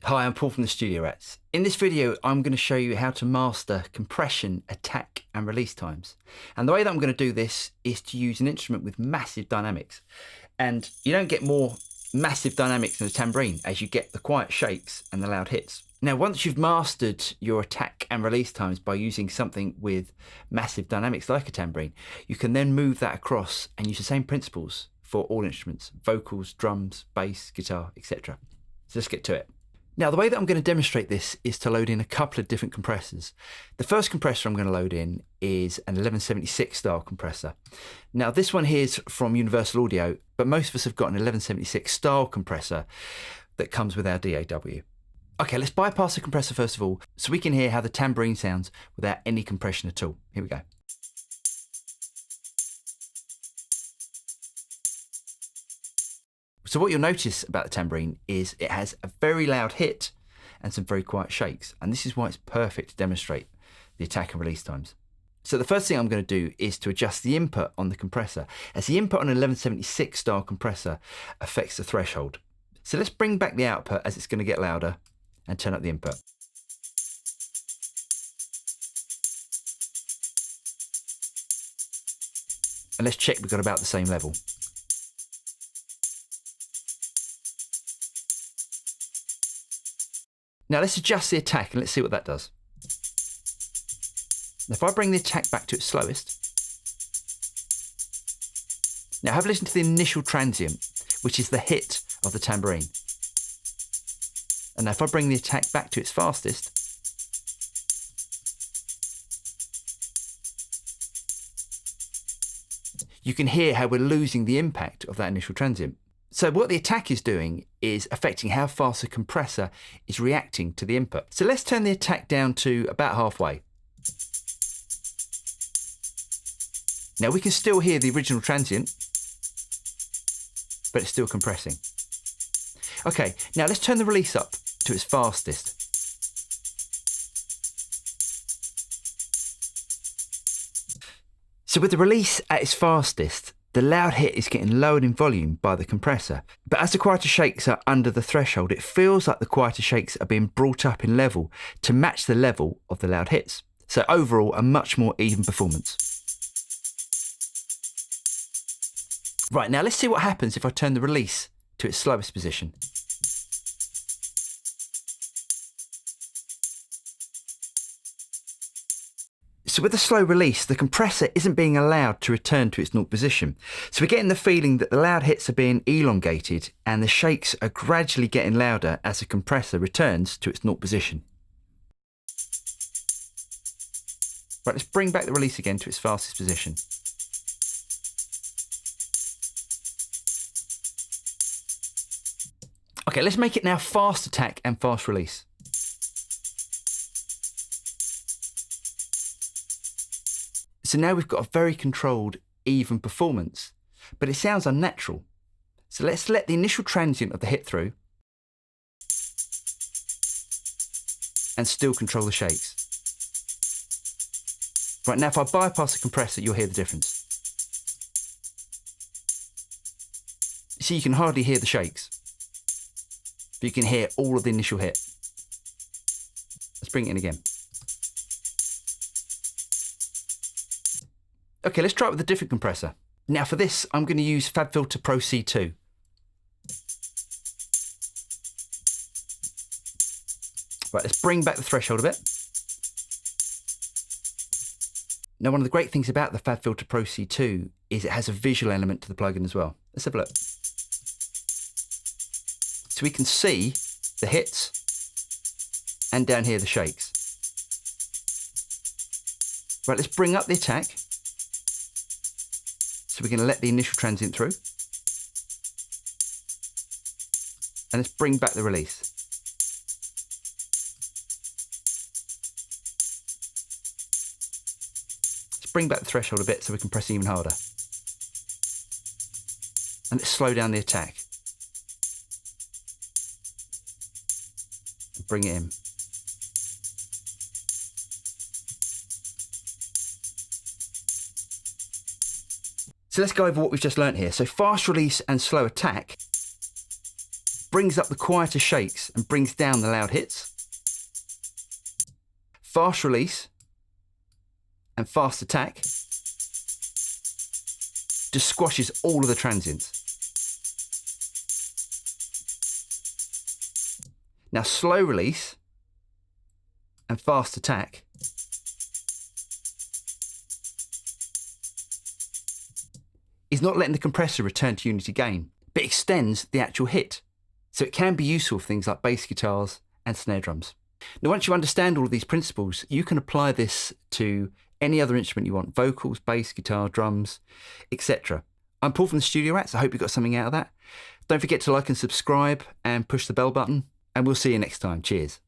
Hi, I'm Paul from the Studio Rats. In this video, I'm going to show you how to master compression, attack and release times. And the way that I'm going to do this is to use an instrument with massive dynamics. And you don't get more massive dynamics than a tambourine as you get the quiet shakes and the loud hits. Now, once you've mastered your attack and release times by using something with massive dynamics like a tambourine, you can then move that across and use the same principles for all instruments: vocals, drums, bass, guitar, etc. So let's get to it. Now, the way that I'm going to demonstrate this is to load in a couple of different compressors. The first compressor I'm going to load in is an 1176 style compressor. Now, this one here is from Universal Audio, but most of us have got an 1176 style compressor that comes with our DAW. Okay, let's bypass the compressor first of all, so we can hear how the tambourine sounds without any compression at all. Here we go. So what you'll notice about the tambourine is it has a very loud hit and some very quiet shakes. And this is why it's perfect to demonstrate the attack and release times. So the first thing I'm going to do is to adjust the input on the compressor, as the input on an 1176 style compressor affects the threshold. So let's bring back the output as it's going to get louder and turn up the input. And let's check we've got about the same level. Now let's adjust the attack and let's see what that does. Now if I bring the attack back to its slowest, now have a listen to the initial transient, which is the hit of the tambourine. And now if I bring the attack back to its fastest, you can hear how we're losing the impact of that initial transient. So what the attack is doing is affecting how fast the compressor is reacting to the input. So let's turn the attack down to about halfway. Now we can still hear the original transient, but it's still compressing. Okay, now let's turn the release up to its fastest. So with the release at its fastest, the loud hit is getting lowered in volume by the compressor. But as the quieter shakes are under the threshold, it feels like the quieter shakes are being brought up in level to match the level of the loud hits. So overall, a much more even performance. Right, now let's see what happens if I turn the release to its slowest position. So with the slow release, the compressor isn't being allowed to return to its naught position. So we're getting the feeling that the loud hits are being elongated and the shakes are gradually getting louder as the compressor returns to its naught position. Right, let's bring back the release again to its fastest position. Okay, let's make it now fast attack and fast release. So now we've got a very controlled, even performance, but it sounds unnatural. So let's let the initial transient of the hit through and still control the shakes. Right, now if I bypass the compressor, you'll hear the difference. See, you can hardly hear the shakes, but you can hear all of the initial hit. Let's bring it in again. Okay, let's try it with a different compressor. Now for this, I'm going to use FabFilter Pro C2. Right, let's bring back the threshold a bit. Now, one of the great things about the FabFilter Pro C2 is it has a visual element to the plugin as well. Let's have a look. So we can see the hits and down here the shakes. Right, let's bring up the attack. So we're going to let the initial transient through. And let's bring back the release. Let's bring back the threshold a bit so we can press even harder. And let's slow down the attack. And bring it in. So let's go over what we've just learnt here. So fast release and slow attack brings up the quieter shakes and brings down the loud hits. Fast release and fast attack just squashes all of the transients. Now slow release and fast attack is not letting the compressor return to unity gain, but extends the actual hit. So it can be useful for things like bass guitars and snare drums. Now, once you understand all of these principles, you can apply this to any other instrument you want: vocals, bass, guitar, drums, etc. I'm Paul from the Studio Rats. I hope you got something out of that. Don't forget to like and subscribe and push the bell button, and we'll see you next time. Cheers.